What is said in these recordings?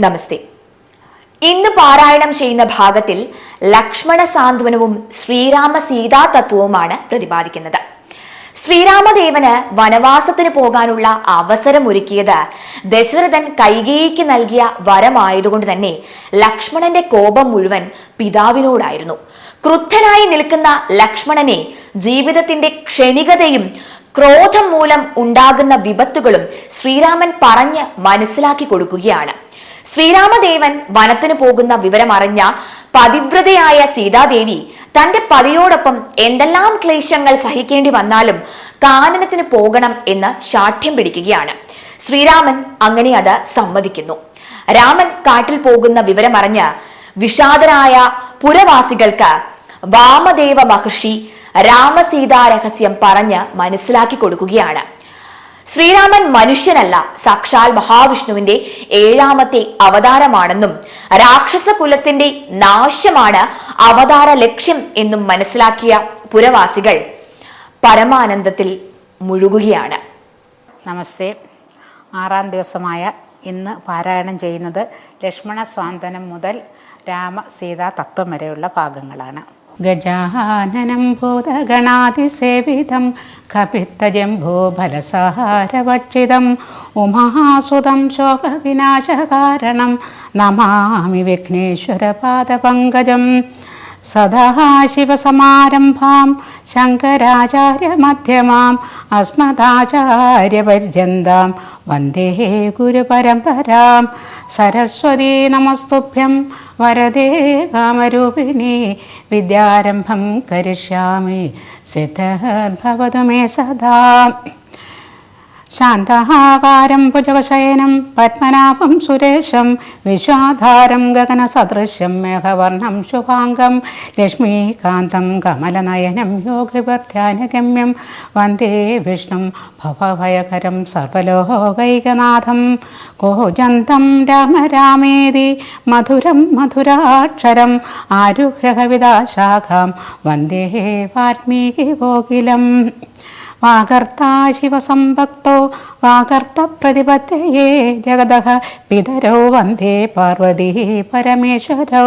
നമസ്തേ. ഇന്ന് പാരായണം ചെയ്യുന്ന ഭാഗത്തിൽ ലക്ഷ്മണ സാന്ത്വനവും ശ്രീരാമ സീതാ തത്വവുമാണ് പ്രതിപാദിക്കുന്നത്. ശ്രീരാമദേവന് വനവാസത്തിന് പോകാനുള്ള അവസരമൊരുക്കിയത് ദശരഥൻ കൈകേയിക്ക് നൽകിയ വരമായതുകൊണ്ട് തന്നെ ലക്ഷ്മണന്റെ കോപം മുഴുവൻ പിതാവിനോടായിരുന്നു. ക്രുദ്ധനായി നിൽക്കുന്ന ലക്ഷ്മണനെ ജീവിതത്തിന്റെ ക്ഷണികതയും ക്രോധം മൂലം ഉണ്ടാകുന്ന വിപത്തുകളും ശ്രീരാമൻ പറഞ്ഞ് മനസ്സിലാക്കി കൊടുക്കുകയാണ്. ശ്രീരാമദേവൻ വനത്തിന് പോകുന്ന വിവരമറിഞ്ഞ പതിവ്രതയായ സീതാദേവി തന്റെ പതിയോടൊപ്പം എന്തെല്ലാം ക്ലേശങ്ങൾ സഹിക്കേണ്ടി വന്നാലും കാനനത്തിന് പോകണം എന്ന് ശാഠ്യം പിടിക്കുകയാണ്. ശ്രീരാമൻ അങ്ങനെ അത് സമ്മതിക്കുന്നു. രാമൻ കാട്ടിൽ പോകുന്ന വിവരമറിഞ്ഞ് വിഷാദരായ പുരവാസികൾക്ക് വാമദേവ മഹർഷി രാമസീതാ രഹസ്യം പറഞ്ഞ് മനസ്സിലാക്കി കൊടുക്കുകയാണ്. ശ്രീരാമൻ മനുഷ്യനല്ല, സാക്ഷാൽ മഹാവിഷ്ണുവിന്റെ 7ാമത്തെ അവതാരമാണെന്നും രാക്ഷസ കുലത്തിന്റെ നാശമാണ് അവതാര ലക്ഷ്യം എന്നും മനസ്സിലാക്കിയ പുരവാസികൾ പരമാനന്ദത്തിൽ മുഴുകുകയാണ്. നമസ്തേ. 6ാം ദിവസമായ ഇന്ന് പാരായണം ചെയ്യുന്നത് ലക്ഷ്മണ സ്വാന്തനം മുതൽ രാമസീതാ തത്വം വരെയുള്ള ഭാഗങ്ങളാണ്. ഗജാനനം ഭൂതഗണാതിസേവിതം കപിത്തജംഭൂഫലസഹാരഭക്ഷിതം ഉമാസുതം ശോകവിനാശകാരണം നമാമി വിഘ്നേശ്വരപാദപങ്കജം. സദാശിവസമാരംഭാം ശങ്കരാചാര്യമധ്യമാം അസ്മദാചാര്യപര്യന്താം വന്ദേ ഗുരുപരമ്പരാം. സരസ്വതീ നമസ്തുഭ്യം വരദേ കാമരൂപിണി വിദ്യാരംഭം കരിഷ്യാമി സിദ്ധിർഭവതു മേ സദാ. ശാന്തഹാകാരം ഭുജഗശയനം പത്മനാഭം സുരേശം വിശ്വാധാരം ഗഗനസദൃശ്യം മേഘവർണം ശുഭാംഗം ലക്ഷ്മീകാന്തം കമലനയനം യോഗിവർധ്യാനഗമ്യം വന്ദേ വിഷ്ണും ഭവഭയകരം സർവലോകൈകനാഥം. കോജന്തം രാമ രാമേതി മധുരം മധുരാക്ഷരം ആരുഹ്യ കവിതാശാഖാം വന്ദേ വാൽമീകി കോകിലം. വാകർത്താ ശിവസംഭക്തോ വാകർത്ത പ്രതിപത്തയേ ജഗദഃ പിതരോ വന്ദേ പാർവതീ പരമേശ്വരോ.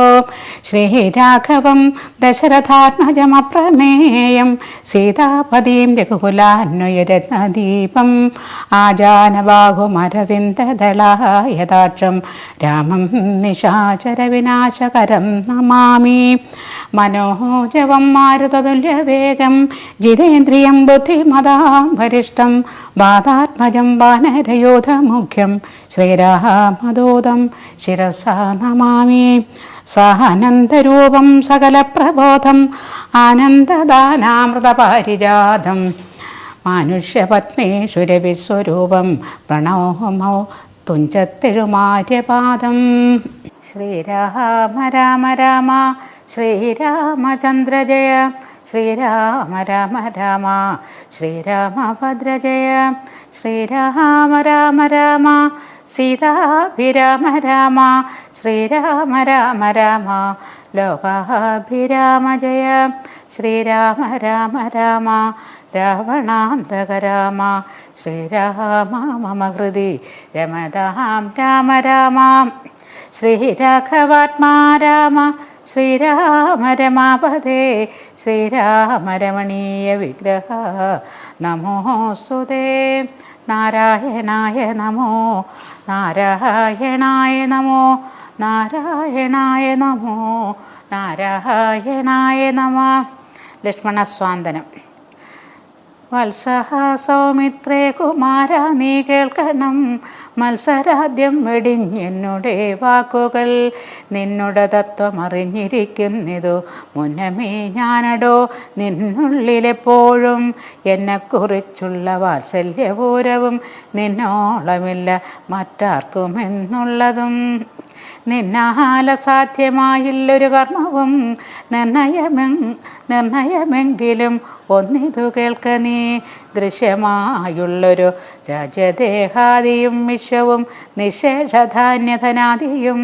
ശ്രീരാഘവം ദശരഥാത്മജമപ്രമേയം സീതാപദീം രഘുകുലാന്വയരത്നദീപം ആജാനബാഹുമരവിന്ദദളായതാക്ഷം രാമം നിശാചരവിനാശകരം നമാമി. മനോജവം മാരുതതുല്യവേഗം ജിതേന്ദ്രിയം ബുദ്ധിമതാം വരിഷ്ഠം വാതാത്മജം വാനരയോധമുഖ്യം ശ്രീരാമദൂതം ശിരസാ നമാമി. സാനന്ദരൂപം സകലപ്രബോധം ആനന്ദദാനാമൃതപാരിജാതം മാനുഷ്യപത്നീഷുരവിസ്വരൂപം പ്രണോമോ തുഞ്ചത്തെഴുമാര്യപാദം. ശ്രീരാമ രാമ രാമ ശ്രീരാമചന്ദ്ര ജയ ശ്രീരാമ രാമ രാമ ശ്രീരാമഭദ്ര ജയ ശ്രീരാമ രാമ രാമ സീതാഭിരാമ രാമ ശ്രീരാമ രാമ രാമ ലോകാഭിരാമ ജയ ശ്രീരാമ രാമ രാമ രാവണാന്തക രാമ ശ്രീരാമ മമ ഹൃദി രമതാം രാമ രാമ ശ്രീരാഘവാത്മാ രാമ ശ്രീരാമ രമാപദേ ശ്രീരാമ രമണീയ വിഗ്രഹ നമോസ്തുതേ. നാരായണായ നമോ നാരായണായ നമോ നാരായണായ നമോ നാരായണായ നമഃ. ലക്ഷ്മണസ്വാന്തനം. വത്സഹ സൗമിത്രേ കുമാര നീ കേൾക്കണം മത്സരാദ്യം വെടിഞ്ഞെന്നുടെ വാക്കുകൾ നിന്നുടെ തത്വമറിഞ്ഞിരിക്കുന്നിതു മുന്നമേ ഞാനടോ നിന്നുള്ളിലെപ്പോഴും എന്നെക്കുറിച്ചുള്ള വാത്സല്യപൂരവും നിന്നോളമില്ല മറ്റാർക്കുമെന്നുള്ളതും നിന്നാല സാധ്യമായില്ലൊരു കർമ്മവും നിർണയമെങ്കിലും ഒന്നിതു കേൾക്ക നീ ദൃശ്യമായുള്ളൊരു രാജ്യദേഹാദിയും വിശ്വവും നിശേഷധാന്യധനാദിയും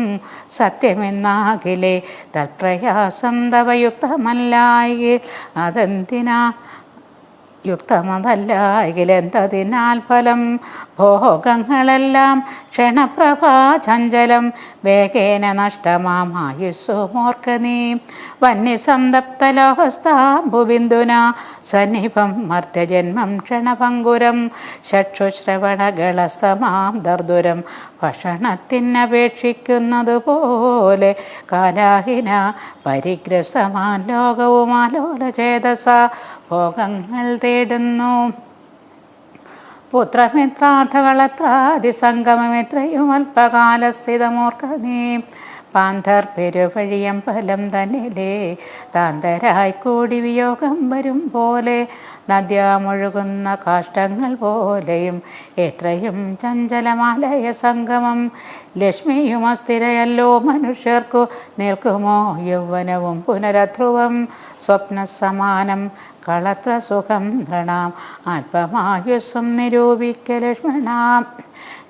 സത്യമെന്നാകിലേ തൽപ്രയാസം തവയുക്തമല്ലായി അതെന്തിനാ യുക്തമതല്ല എങ്കിലെന്തതിനാൽ ഫലം ഭോഗങ്ങളെല്ലാം ക്ഷണപ്രഭാ ചഞ്ചലം വേഗേന നഷ്ടമായുസ്സുമോർക്ക നീ വന്യസന്തപ്തലോഹസ്താംബുബിന്ദുന സന്നിഭം മർത്യജന്മം ക്ഷണഭംഗുരം ചക്ഷുശ്രവണകളസമാം ദർദുരം ഭക്ഷണത്തിനപേക്ഷിക്കുന്നതുപോലെ കാലാഹിന പരിഗ്രസമാൻ ലോകവുമാലോലചേതസ ഭോഗങ്ങൾ തേടുന്നു. പുത്രമിത്രാർത്ഥകളത്രാതിസംഗമമിത്രയും അല്പകാലസ്ഥിതമോർക്ക നീ പാന്തർ പെരുവഴിയം ഫലം തന്നിലേ താന്തരായി കൂടി വിയോഗം വരും പോലെ നദ്യാമൊഴുകുന്ന കാഷ്ടങ്ങൾ പോലെയും എത്രയും ചഞ്ചലമാലയ സംഗമം ലക്ഷ്മിയും അസ്ഥിരയല്ലോ മനുഷ്യർക്കു നിൽക്കുമോ യൗവനവും പുനരധ്രുവം സ്വപ്നസമാനം കളത്ര സുഖം നൃണാം ആത്മമായുസ്സും നിരൂപിക്ക ലക്ഷ്മണാം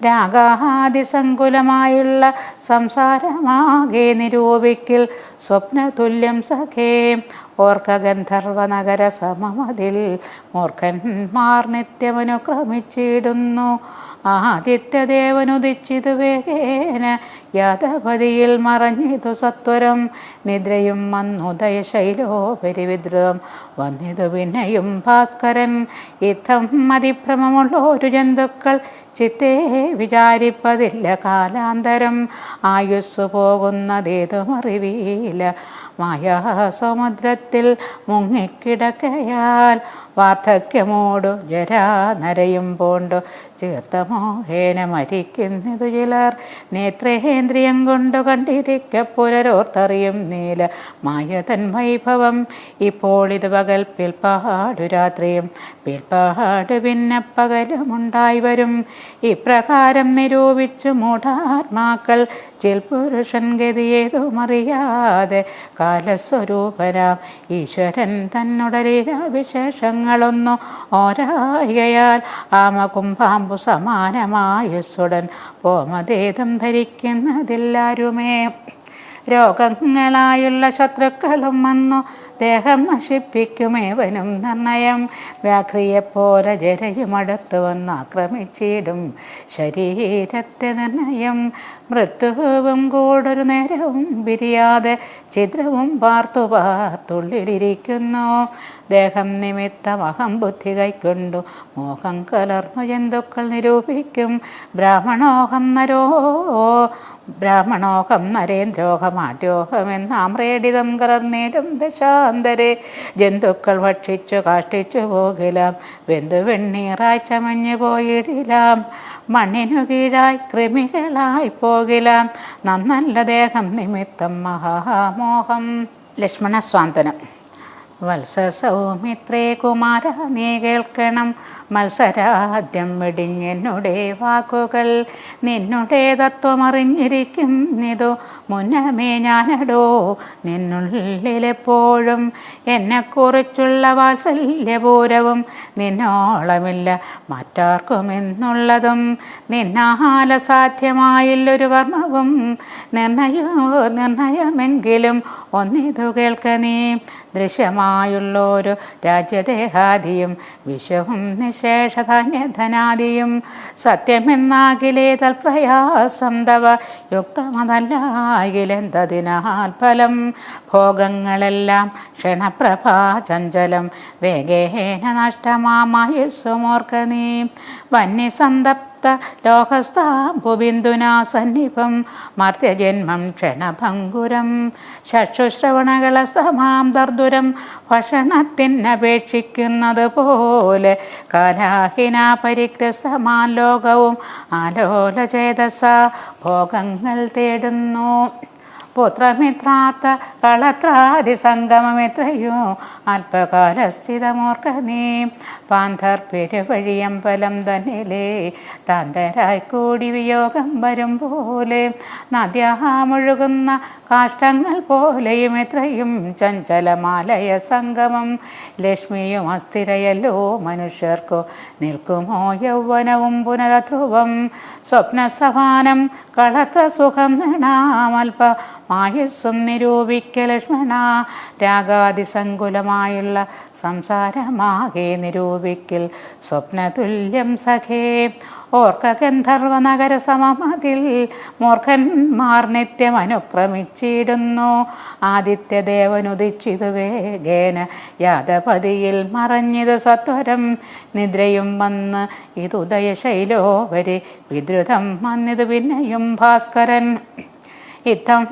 രാഗാദിസങ്കുലമായുള്ള സംസാരമാകെ നിരൂപിക്കിൽ സ്വപ്നതുല്യം സഖേ ഓർക്ക ഗന്ധർവ നഗര സമമതിൽ മൂർഖന്മാർ നിത്യമനുക്രമിച്ചിടുന്നു ആദിത്യദേവനുദിച്ചിതു വേഗേന യാദവതിയിൽ മറഞ്ഞിതു സത്വരം നിദ്രയും വന്നുദയ ശൈലോപരിവിദ്രുതം വന്നിതു പിന്നെയും ഭാസ്കരൻ യുദ്ധം അതിഭ്രമമുള്ളൊരു ജന്തുക്കൾ ചിത്തേ വിചാരിപ്പതില്ല കാലാന്തരം ആയുസ്സു പോകുന്നതേതുമറിവീല മായാസമുദ്രത്തിൽ മുങ്ങിക്കിടക്കയാൽ വാർദ്ധക്യമോടു ജരാ നരയും പോണ്ടു ചീർത്തമോഹേന മരിക്കുന്നതു ചിലർ നേത്രേന്ദ്രിയം കൊണ്ടു കണ്ടിരിക്ക പുനരോർത്തറിയും നീല മായതൻ വൈഭവം ഇപ്പോൾ ഇത് പകൽ പിൽപ്പാടു രാത്രിയും പിൽപ്പാട് പിന്നെ പകലുമുണ്ടായി വരും ഇപ്രകാരം നിരൂപിച്ചു മൂഢാത്മാക്കൾ ചിൽപുരുഷൻ ഗതിയേതുമറിയാതെ കാലസ്വരൂപനാം ഈശ്വരൻ തന്നുടലില വിശേഷങ്ങളൊന്നു ഓരായികയാൽ ആമകുംഭാമ്പു സമാനമായുസ്സുടൻ പോമതേതം ധരിക്കുന്നതില്ലാരുമേ രോഗങ്ങളായുള്ള ശത്രുക്കളും വന്നു ദേഹം നശിപ്പിക്കുമേവനും നിർണയം വ്യാഘ്രിയെപ്പോലെ ജരയും അടുത്തു വന്ന് ആക്രമിച്ചിടും ശരീരത്തെ നിർണയം മൃത്യുവും കൂടൊരു നേരവും പിരിയാതെ ഛിദ്രവും പാർത്തുള്ളിലിരിക്കുന്നു ദേഹം നിമിത്തം അഹം ബുദ്ധി കൈക്കൊണ്ടു മോഹം കലർന്നു ജന്തുക്കൾ നിരൂപിക്കും ബ്രാഹ്മണോഹം നരേന്ദ്രോഹമാട്യോഹമെന്നാമ്രേഡിതം കലർന്നിടും ദശാന്തരെ ജന്തുക്കൾ ഭക്ഷിച്ചു കാഷ്ടിച്ചു പോകിലാം വെന്തു വെണ്ണീറായി ചമഞ്ഞു പോയിടിലാം മണ്ണിനു കീഴായി കൃമികളായി പോകിലാം നന്നല്ല ദേഹം നിമിത്തം മഹാമോഹം. ലക്ഷ്മണസ്വാന്തനം. വത്സസൗമിത്രേ കുമാര നീ കേൾക്കണം മത്സരാദ്യം വെടിഞ്ഞെന്നുടെ വാക്കുകൾ നിന്നുടെ തത്വമറിഞ്ഞിരിക്കുന്നിതു മുന്നമേ ഞാനടോ നിന്നുള്ളിലെപ്പോഴും എന്നെക്കുറിച്ചുള്ള വാത്സല്യപൂരവും നിന്നോളമില്ല മറ്റാർക്കുമെന്നുള്ളതും നിന്നാല സാധ്യമായില്ലൊരു കർമ്മവും നിർണയമെങ്കിലും ഒന്നിതു കേൾക്ക നീ ദൃശ്യമായുള്ളൊരു രാജ്യദേഹാദിയും വിശ്വവും നിശേഷധാന്യധനാദിയും സത്യമെന്നാകിലേ തൽപ്രയാസം തവ യുക്തമതല്ലാകിലെന്തതിനാൽ ഫലം ഭോഗങ്ങളെല്ലാം ക്ഷണപ്രഭാ ചഞ്ചലം വേഗേന നഷ്ടമായുസ്സുമോർക്ക നീ വന്യസന്തപ്ത ലോകസ്ഥാംബുബിന്ദുനാ സന്നിഭം മർത്യജന്മം ക്ഷണഭംഗുരം ചക്ഷുശ്രവണകളസമാം ദർദുരം ഭക്ഷണത്തിനപേക്ഷിക്കുന്നത് പോലെ കാലാഹിന പരിഗ്രസമാൻ ലോകവും ആലോലചേതസ ഭോഗങ്ങൾ തേടുന്നു. പുത്രമിത്രാർത്ഥ കളത്രാദിസംഗമമെത്രയോ അല്പകാലസ്ഥിതമോർക്ക നീ പാന്തർ പെരുവഴിയമ്പലം തന്നിലേ താന്തരായി കൂടി വിയോഗം വരും പോലെ നദ്യാമൊഴുകുന്ന കാഷ്ടങ്ങൾ പോലെയും എത്രയും ചഞ്ചലമാലയ സംഗമം ലക്ഷ്മിയും അസ്ഥിരയല്ലോ മനുഷ്യർക്കു നിൽക്കുമോ യൗവനവും പുനരധ്രുവം സ്വപ്നസമാനം കളത്ര സുഖം നൃണാമൽപ മായുസ്സും നിരൂപിക്ക ലക്ഷ്മണ രാഗാദിസങ്കുലമായുള്ള സംസാരമാകെ നിരൂപിക്കിൽ സ്വപ്നതുല്യം സഖേ ഓർക്ക ഗന്ധർവ നഗര സമമതിൽ മൂർഖന്മാർ നിത്യം അനുക്രമിച്ചിടുന്നു. ആദിത്യദേവനുദിച്ചിതു വേഗേന യാദപതിയിൽ മറഞ്ഞിത് സത്വരം. നിദ്രയും വന്ന് ഇതുദയശൈലോവരി വിദ്രുതം വന്നിത് പിന്നെയും ഭാസ്കരൻ. ഇത്തം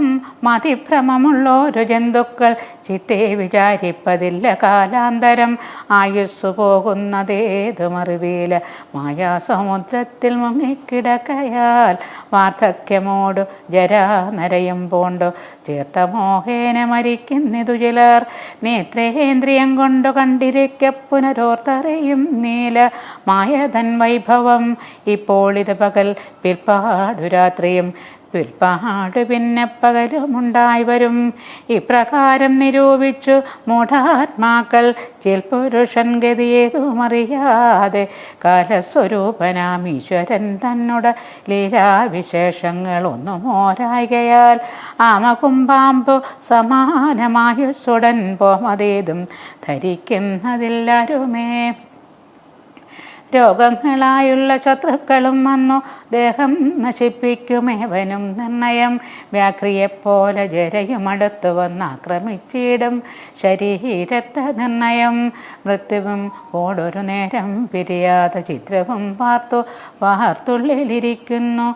മതിഭ്രമമുള്ളോരു ജന്തുക്കൾ ചിത്തെ വിചാരിപ്പതില്ല കാലാന്തരം. ആയുസ്സു പോകുന്നതേതുമറിവീല മായാസമുദ്രത്തിൽ മുങ്ങിക്കിടക്കയാൽ. വാർദ്ധക്യമോടു ജരാനരയും പോണ്ടു ചേർത്ത മോഹേന മരിക്കുന്നിതു ചിലർ. നേത്രേന്ദ്രിയം കൊണ്ടു കണ്ടിരിക്ക പുനരോർത്തറിയും നീല മായതൻ വൈഭവം. ഇപ്പോളിത് പകൽ പിൽപ്പാടു രാത്രിയും പിൽപ്പാട് പിന്നെ പകലുമുണ്ടായി വരും. ഇപ്രകാരം നിരൂപിച്ചു മൂഢാത്മാക്കൾ ചിൽപുരുഷൻ ഗതിയേതുമറിയാതെ കാലസ്വരൂപനാം ഈശ്വരൻ തന്നോട് ലീലാവിശേഷങ്ങൾ ഒന്നുമോരായികയാൽ ആമകുംപാമ്പു സമാനമായുസുടൻ പോമതേതും ധരിക്കുന്നതില്ലാരുമേ. രോഗങ്ങളായുള്ള ശത്രുക്കളും വന്നു ദേഹം നശിപ്പിക്കുമേവനും നിർണയം. വ്യാഘ്രിയെപ്പോലെ ജരയും അടുത്തു വന്ന് ആക്രമിച്ചിടും ശരീരത്തെ നിർണയം. മൃത്യുവും ഓടൊരു നേരം പിരിയാതെ ചിത്രവും വാർത്തുള്ളിലിരിക്കുന്നു.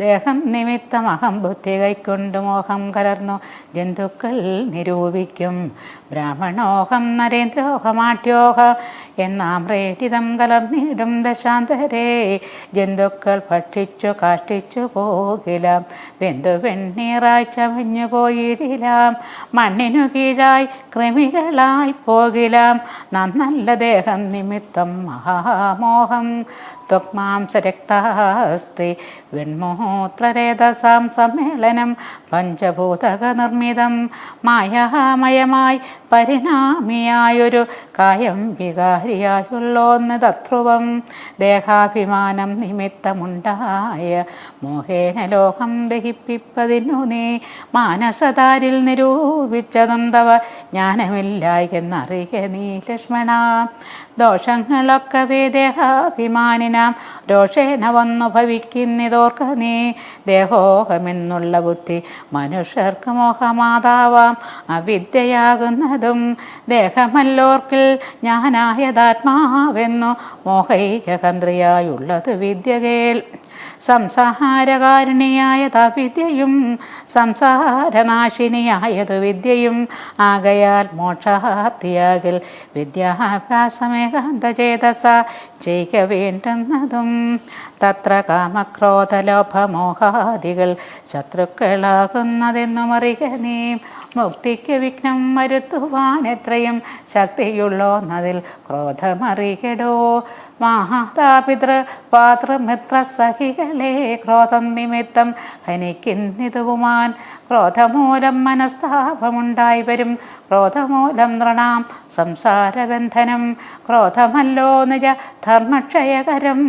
ദേഹം നിമിത്തം അഹംബുദ്ധി കൈക്കൊണ്ട് മോഹം കലർന്നു ജന്തുക്കൾ നിരൂപിക്കും. ബ്രാഹ്മണോഹം നരേന്ദ്രോഹമാട്യോഹ എന്നാമ്രേടിതം കലർന്നിടും ദശാന്തരേ. ജന്തുക്കൾ ഭക്ഷിച്ചു കാഷ്ടിച്ചു പോകിലാം, വെന്തു വെണ്ണീറായി ചമഞ്ഞു പോയിടിലാം. മണ്ണിനു കീഴായി കൃമികളായി പോകിലാം. നന്നല്ല ദേഹം നിമിത്തം മഹാമോഹം. ത്വക്മാംസരക്താസ്തി വെൺമൂത്രരേതസാം സമ്മേളനം പഞ്ചഭൂതക നിർമ്മിതം. മായാമയമായി പരിണാമിയായൊരു കായം വികാരിയായുള്ളോന്ന് തത്രുവം. ദേഹാഭിമാനം നിമിത്തമുണ്ടായ മോഹേന ലോകം ദഹിപ്പിപ്പതിനു നീ മാനസതാരിൽ നിരൂപിച്ചതും തവ ജ്ഞാനമില്ലായെന്നറിയ നീ ലക്ഷ്മണ. ദോഷങ്ങളൊക്കെ ദേഹാഭിമാനിനാം രോഷേന വന്നു ഭവിക്കുന്നിതോർക്ക നീ. ദേഹോഹമെന്നുള്ള ബുദ്ധി മനുഷ്യർക്ക് മോഹമാതാവാം അവിദ്യയാകുന്നതും. ദേഹമല്ലോർക്കിൽ ഞാനായതാത്മാവെന്നു മോഹൈകതന്ത്രിയായുള്ളത് വിദ്യകേൽ. സംസാരകാരിണിയായതാ വിദ്യയും സംസാരനാശിനിയായതു വിദ്യയും. ആകയാൽ മോക്ഷാർത്ഥിയാകിൽ വിദ്യാഭ്യാസമേകാന്തചേതസ ചെയ്ക വേണ്ടുന്നതും. തത്ര കാമക്രോധലോഭമോഹാദികൾ ശത്രുക്കളാകുന്നതെന്നുമറിക നീ. മുക്തിക്ക് വിഘ്നം വരുത്തുവാൻ എത്രയും ശക്തിയുള്ളോന്നതിൽ ക്രോധമറികടോ. മാതാപിതൃ പാതൃമിത്ര സഖികളെ ക്രോധം നിമിത്തം ഹനിക്കുന്നിതുവുമാൻ. ക്രോധമൂലം മനസ്താപമുണ്ടായി വരും, ക്രോധമൂലം നൃണാം സംസാരബന്ധനം. ക്രോധമല്ലോ നിജ ധർമ്മക്ഷയകരം,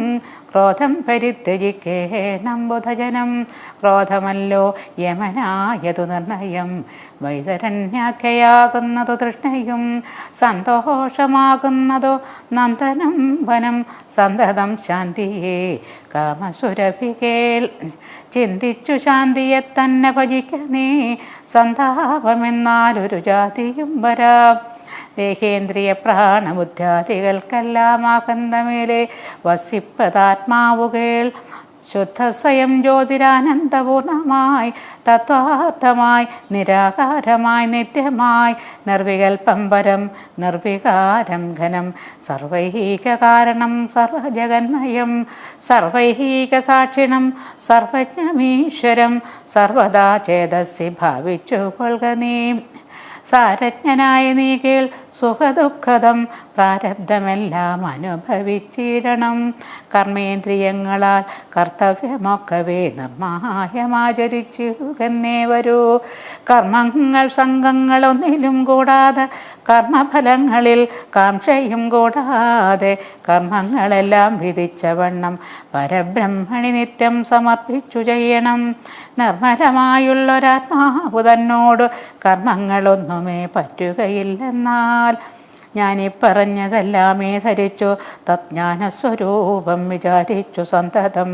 ക്രോധം പരിത്യജിക്കേണം ബുധജനം. ക്രോധമല്ലോ യമനായതു നിർണയം, വൈതരണ്യാഖ്യയാകുന്നതു തൃഷ്ണയും. സന്തോഷമാകുന്നതോ നന്ദനം വനം, സന്തതം ശാന്തിയെ കാമസുരഭികേൽ. ചിന്തിച്ചു ശാന്തിയെ തന്നെ ഭജിക്ക നീ, സന്താപമെന്നാലൊരു ജാതിയും വരാം. ദേഹേന്ദ്രിയ പ്രാണബുദ്ധ്യാദികൾക്കെല്ലാം ആകന്തമേലെ വസിപ്പതാത്മാവുകേൾ. ശുദ്ധ സ്വയം ജ്യോതിരാനന്ദപൂർണമായി തത്വാർത്ഥമായി നിരാകാരമായി നിത്യമായി. നിർവികൽപ്പം പരം നിർവികാരം ഘനം, സർവൈക കാരണം സർവജഗന്മയം. സർവൈക സാക്ഷിണം സർവജ്ഞമീശ്വരം, സർവദാ ചേതസ്സി ഭാവിച്ചു കൊള്ളുക നീ. സാരജ്ഞനായ നീ കേൾ സുഖദുഃഖദം, പ്രാരബ്ധമെല്ലാം അനുഭവിച്ചിടണം. കർമ്മേന്ദ്രിയങ്ങളാൽ കർത്തവ്യമൊക്കവേ നിർമായമാചരിച്ചിടുകന്നേ വരൂ. കർമ്മങ്ങൾ സംഘങ്ങളൊന്നിലും കൂടാതെ, കർമ്മഫലങ്ങളിൽ കാംക്ഷയും കൂടാതെ, കർമ്മങ്ങളെല്ലാം വിധിച്ച വണ്ണം പരബ്രഹ്മണി നിത്യം സമർപ്പിച്ചു ചെയ്യണം. നിർമ്മലമായുള്ളൊരാത്മാവു തന്നോട് കർമ്മങ്ങളൊന്നുമേ പറ്റുകയില്ലെന്നാൽ ഞാനീ പറഞ്ഞതെല്ലാമേ ധരിച്ചു തജ്ഞാനസ്വരൂപം വിചാരിച്ചു സന്തതം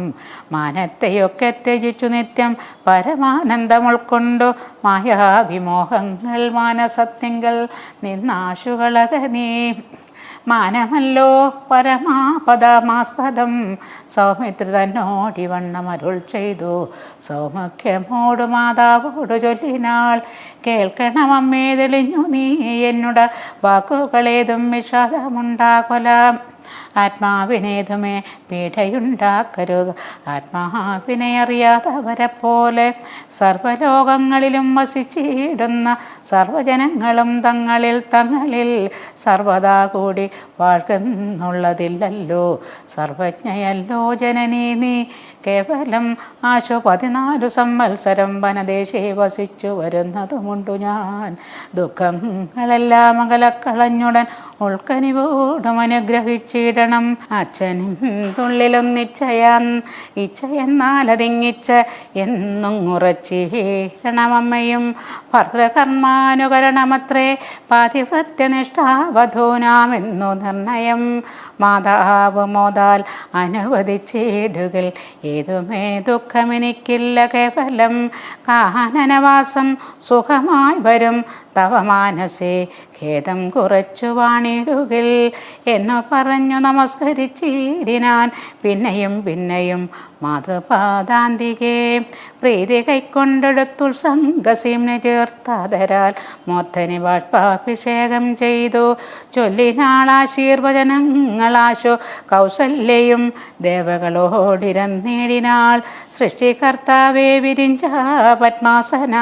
മാനത്തെയൊക്കെ ത്യജിച്ചു നിത്യം പരമാനന്ദം ഉൾക്കൊണ്ടു മായാവിമോഹങ്ങൾ മാനസത്തിങ്കൽ നിന്നാശുകളകനീ മാനമല്ലോ പരമാപദമാസ്പദം സൗമിത്രി തന്നോടിവണ്ണം അരുൾ ചെയ്തു സൗമുഖ്യമോട് മാതാവോട് ചൊല്ലിനാൾ കേൾക്കണമമ്മേ തെളിഞ്ഞു നീ എന്നോട് വാക്കുകളേതും വിഷാദമുണ്ടാകൊല ആത്മാവിനേതുമേ പീഡയുണ്ടാക്കരുത് ആത്മാവിനെ അറിയാത്തവരെ പോലെ സർവലോകങ്ങളിലും വസിച്ചിടുന്ന സർവജനങ്ങളും തങ്ങളിൽ സർവദാ കൂടി വാഴ്ക്കുന്നുള്ളതില്ലല്ലോ സർവജ്ഞയല്ലോ ജനനീ നീ കേവലം 14 സംവത്സരം വനദേശേ വസിച്ചു വരുന്നതുമുണ്ടു ഞാൻ ദുഃഖങ്ങളെല്ലാം അകലക്കളഞ്ഞുടൻ ഉൾക്കനിവോടും അനുഗ്രഹിച്ചിടണം അച്ഛനും ഇച്ഛയെന്നാൽ അതിങ്ങിച്ച് എന്നും ഉറച്ചിടണമമ്മയും ഭർതൃകർമാനുകരണമത്രേ പാതിവ്രത്യനിഷ്ഠാവധൂനാമെന്നു നിർണയം മാതാവ് മോദാൽ അനുവദിച്ചിടുകിൽ ഏതുമേ ദുഃഖമെനിക്കില്ല കേവലം കാനനവാസം സുഖമായി വരും തവ മാനസേ ഖേദം കുറച്ചു വാണിടുകിൽ എന്നു പറഞ്ഞു നമസ്കരിച്ചിടിനാൻ പിന്നെയും മാതൃപാദാന്തികെ പ്രീതി കൈക്കൊണ്ടെടുത്തുൾ സംഘസീംനെ ചേർത്താതരാൽ മൂർധനി ബാഷ്പാഭിഷേകം ചെയ്തു ചൊല്ലിനാളാശീർവചനങ്ങളാശു കൗസല്യയും ദേവകളോടിരന്നേടിനാൾ സൃഷ്ടികർത്താവേ വിരിഞ്ച പത്മാസന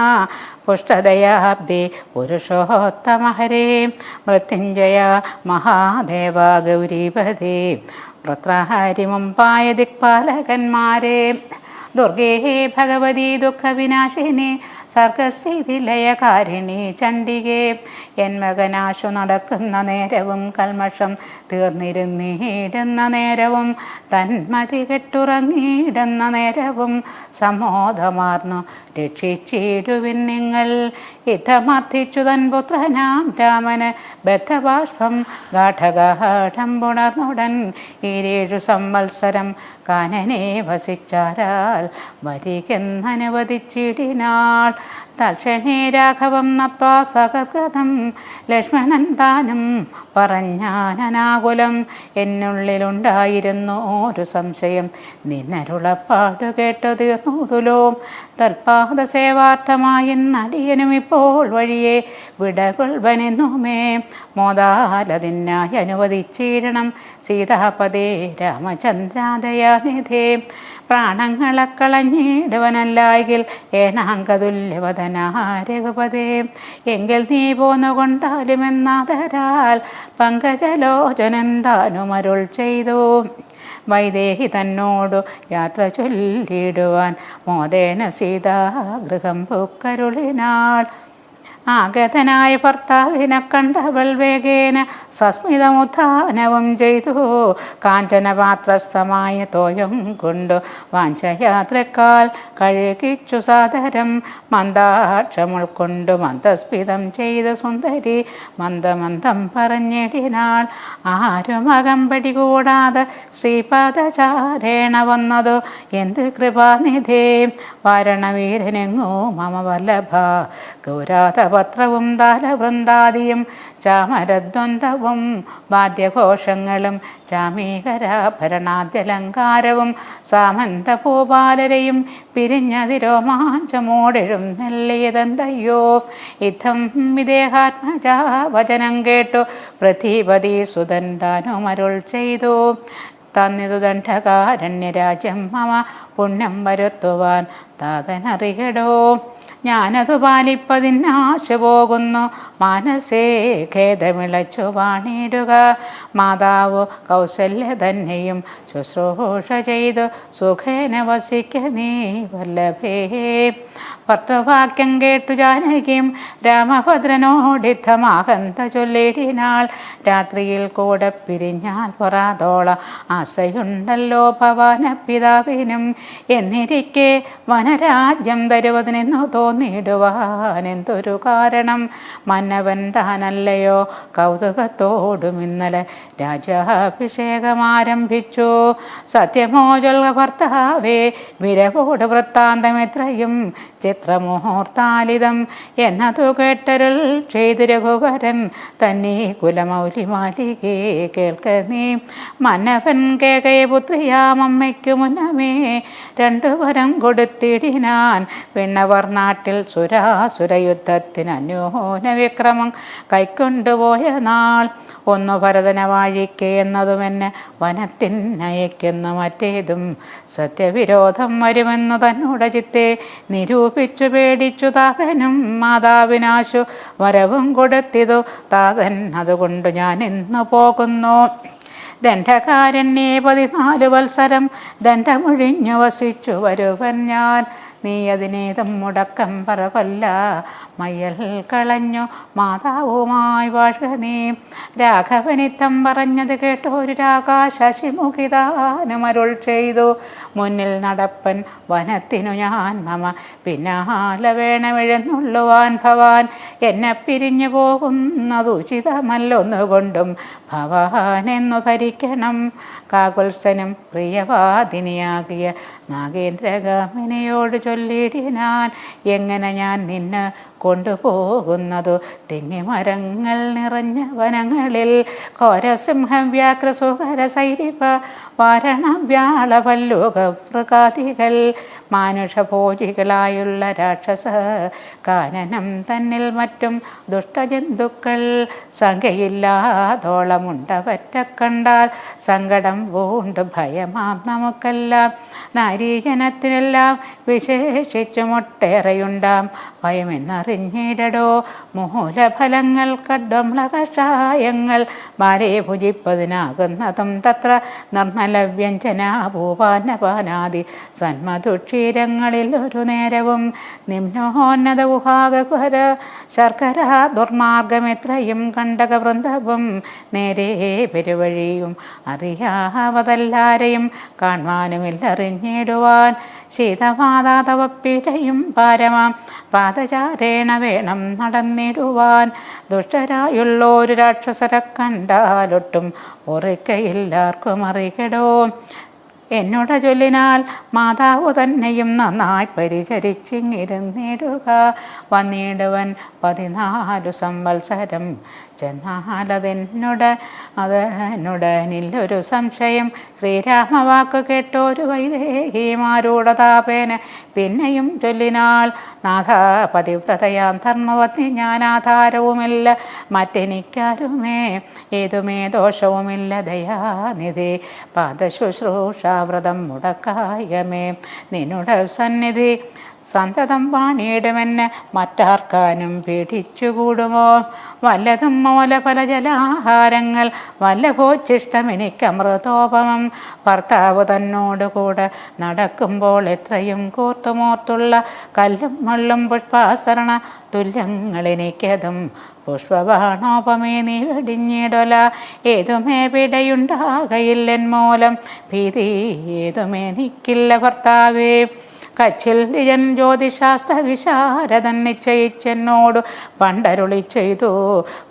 പുഷ്ടദയാബ്ദി പുരുഷോത്തമഹരേ മൃത്യുഞ്ജയ മഹാദേവ ഗൗരീപദേ വക്രഹാരിമുമ്പായ ദിക്പാലകന്മാരെ ദുർഗേ ഭഗവതി ദുഃഖവിനാശിനി സർഗസ്ഥിതിലയകാരിണി ചണ്ഡികേ എൻ മകനാശു നടക്കുന്ന നേരവും കൽമഷം തീർന്നിരുന്നിടുന്ന നേരവും തന്മതി കെട്ടുറങ്ങിയിടുന്ന നേരവും സമോദമാർന്നു രക്ഷിച്ചിടുവിൻ നിങ്ങൾ യുദ്ധമർത്ഥിച്ചു തൻ പുത്രനാം രാമന് ബദ്ധബാഷ്പം ഗാഠഗാഠം പുണർന്നുടൻ 7 സംവത്സരം കാനനെ വസിച്ചാരാൽ വരികെന്നനുവദിച്ചിടിനാൾ തൽക്ഷണേ രാഘവം നത്വാ സഹഗതം ലക്ഷ്മണൻ താനും പറഞ്ഞാനനാകുലം എന്നുള്ളിലുണ്ടായിരുന്നു ഒരു സംശയം നിന്നരുളപ്പാടു കേട്ടു തീർന്നുതുലോ തൽപാദസേവാർത്ഥമായി നടിയനും ഇപ്പോൾ വഴിയെ വിടകൊൾവനെന്നുമേ മോദാലതിനായി അനുവദിച്ചിടണം സീതാപദേ രാമചന്ദ്രാദയാനിധേ പ്രാണങ്ങളെ കളഞ്ഞിടുവനല്ലായെങ്കിൽ ഏനാങ്കതുല്യവദനാ രഘുപതേ എങ്കിൽ നീ പോന്നുകൊണ്ടാലുമെന്നാതരാൽ പങ്കജലോചനൻ താനും അരുൾ ചെയ്തു വൈദേഹി തന്നോടു യാത്ര ചൊല്ലിടുവാൻ മോദേന സീതാഗൃഹം പൂക്കരുളിനാൾ ആഗതനായ ഭർത്താവിനെ കണ്ടവൾ വേഗേന സസ്മിതമുത്ഥാനവും ചെയ്തു കാഞ്ചനപാത്രസ്ഥമായ തോയം കൊണ്ടു വാഞ്ചയാത്രക്കാൽ കഴുകിച്ചു സാദരം മന്ദാക്ഷമുൾക്കൊണ്ടു മന്ദസ്മിതം ചെയ്ത സുന്ദരി മന്ദമന്ദം പറഞ്ഞിടിനാൾ ആരും അകമ്പടി കൂടാതെ ശ്രീപാദചാരേണ വന്നതു എന്ത് കൃപാനിധേ വാരണവീരനെങ്ങോ മമ വല്ലഭ ഗൗരാതപത്രവും താലവൃന്ദാദിയും ചാമരദ്വന്ദ്വവും വാദ്യഘോഷങ്ങളും ചാമീകരാഭരണാദ്യലങ്കാരവും സാമന്തഭൂപാലരെയും പിരിഞ്ഞതിരോമാഞ്ചമോടെഴും നെല്ലിയതന്തയ്യോ യുദ്ധം വിദേഹാത്മജ വചനം കേട്ടു പൃഥ്വിപതി സുതൻ താനും അരുൾ ചെയ്തു തന്നിതു ദണ്ഡകാരണ്യരാജ്യം മമ പുണ്യം വരുത്തുവാൻ താതനറിയടോ ഞാനതു പാലിപ്പതിനാശ പോകുന്നു മനസ്സേ ഖേദമിളച്ചു വാണിടുക മാതാവ് കൗസല്യ തന്നെയും ശുശ്രൂഷ ചെയ്തു സുഖേന വസിക്ക നീ വല്ലഭേ ഭർത്തൃവാക്യം കേട്ടു ജാനകിയും രാമഭദ്രനോടിത്തമാകന്ത ചൊല്ലിടിനാൾ. രാത്രിയിൽ കൂടെ പിരിഞ്ഞാൽ പൊറാതോളം ആശയുണ്ടല്ലോ ഭവാന പിതാവിനും. എന്നിരിക്കെ വനരാജ്യം തരുവതിനെന്നു തോന്നിയിടുവാൻ എന്തൊരു കാരണം? മന്നവൻ താനല്ലയോ കൗതുകത്തോടും ഇന്നലെ രാജാഭിഷേകം ആരംഭിച്ചു. സത്യമോ ചൊൽക ഭർത്താവേ, വിരവോട് വൃത്താന്തമെത്രയും ചിത്രമുഹൂർത്താലിതം എന്നതു കേട്ടരുൾ ചെയ്തു രഘുവരൻ തന്നെ കുലമൗലിമാലികേ കേൾക്ക നീ. മന്നവൻ കേകയപുത്രിയാമമ്മയ്ക്കു മുന്നമേ രണ്ടു വരം കൊടുത്തിടിനാൻ. വിണ്ണവർ നാട്ടിൽ സുരാസുരയുദ്ധത്തിന് അന്യോന വിക്രമം കൈക്കൊണ്ടുപോയ നാൾ. ഒന്നു ഭരതന വാഴിക്കെ എന്നതുമെന്നെ വനത്തിനയക്കുന്ന മറ്റേതും സത്യവിരോധം വരുമെന്നു തന്നോട് ചിത്തെ നിരൂപിച്ചു പേടിച്ചു താതനും മാതാവിനാശു വരവും കൊടുത്തിതു താതൻ. അതുകൊണ്ട് ഞാൻ ഇന്നു പോകുന്നു. ദണ്ഡകാരണ്യേ 14 വത്സരം ദണ്ഡമൊഴിഞ്ഞു വസിച്ചു വരുവൻ ഞാൻ. നീ അതിനേതും മുടക്കം പറകൊല്ല മയ്യൽ കളഞ്ഞു മാതാവുമായി വാഴുക നീ. രാഘവനിത്തം പറഞ്ഞത് കേട്ടൊരു ശശിമുഖിതാനുമരുൾ ചെയ്തു. മുന്നിൽ നടപ്പൻ വനത്തിനു ഞാൻ മമ പിന്നാലെ വേണമെഴുന്നുള്ളുവാൻ ഭവാൻ. എന്നെ പിരിഞ്ഞു പോകുന്നത് ഉചിതമല്ലൊന്നുകൊണ്ടും ഭവാൻ എന്നു ധരിക്കണം. കാകുത്സനും പ്രിയവാദിനിയാകിയ നാഗേന്ദ്രഗാമിനിയോട് ചൊല്ലിടിനാൻ. എങ്ങനെ ഞാൻ നിന്നെ കൊണ്ടുപോകുന്നതു? തെങ്ങിമരങ്ങൾ നിറഞ്ഞ വനങ്ങളിൽ ഘോരസിംഹം വ്യാഘ്രസുകര സൈരിപ വാരണം വ്യാളവല്ലുക മൃഗാദികൾ മാനുഷഭോജികളായുള്ള രാക്ഷസ കാനനം തന്നിൽ മറ്റും ദുഷ്ടജന്തുക്കൾ സംഖ്യയില്ലാതോളമുണ്ടവറ്റ കണ്ടാൽ സങ്കടം പൂണ്ട് ഭയമാം നമുക്കെല്ലാം. നാരീജനത്തിനെല്ലാം വിശേഷിച്ചുമൊട്ടേറെയുണ്ടാം ഭയമെന്നറിഞ്ഞിടടോ. മൂലഫലങ്ങൾ കഡ്ഡംള കഷായങ്ങൾ മാരെ ഭുജിപ്പതിനാകുന്നതും തത്ര നിർമ്മലവ്യഞ്ജനാഭൂപാനപാനാദി സന്മധുക്ഷീരങ്ങളിൽ ഒരു നേരവും നിമ്നോന്നത ഉഹാകര ശർക്കര ദുർമാർഗമെത്രയും കണ്ടകവൃന്ദവും നേരെ പെരുവഴിയും അറിയാവതല്ലാരെയും കാണുവാനുമില്ലറിഞ്ഞിടുവാൻ. ശീതമാതാതവ പീഠയും പാരമാം പാദചാരേണ വേണം നടന്നിടുവാൻ. ദുഷ്ടരായുള്ളൊരു രാക്ഷസരെ കണ്ടാലൊട്ടും ഓർക്കയില്ലാർക്കും അറികടോ. എന്നോട് ചൊല്ലിനാൽ മാതാവ് തന്നെയും നന്നായി പരിചരിച്ചിങ്ങിരുന്നിടുക. വന്നിടുവൻ 14 സംവത്സരം എന്നോടനില്ലൊരു സംശയം. ശ്രീരാമവാക്ക് കേട്ടോരു വൈദേഹിമാരൂഢതാപേന പിന്നെയും ചൊല്ലിനാൾ. നാഥ പതിവ്രതയാം ധർമ്മവത്നി ഞാൻ ആധാരവുമില്ല മറ്റെനിക്കാരുമേ ഏതുമേ ദോഷവുമില്ല ദയാനിധി പാദശുശ്രൂഷാവ്രതം മുടക്കായമേ. നിന്നുടെ സന്നിധി സന്തതം വാണിയിടുമെന്ന് മറ്റാർക്കാനും പേടിച്ചുകൂടുമോ? വല്ലതും മൂലഫല ജലാഹാരങ്ങൾ വല്ലഭോച്ചിഷ്ടമെനിക്കമൃതോപമം. ഭർത്താവ് തന്നോടുകൂടെ നടക്കുമ്പോൾ എത്രയും കൂർത്തുമോർത്തുള്ള കല്ലും മള്ളും പുഷ്പാസരണ തുല്യങ്ങളെനിക്കതും പുഷ്പബാണോപമേ നീ വെടിഞ്ഞിടല. ഏതുമേ പിടയുണ്ടാകയില്ലെൻ മൂലം ഭീതി ഏതുമേ നിക്കില്ല ഭർത്താവേ. കച്ചിൽ നിജൻ ജ്യോതിശാസ്ത്ര വിശാരദൻ നിശ്ചയിച്ചെന്നോട് പണ്ടരുളി ചെയ്തു.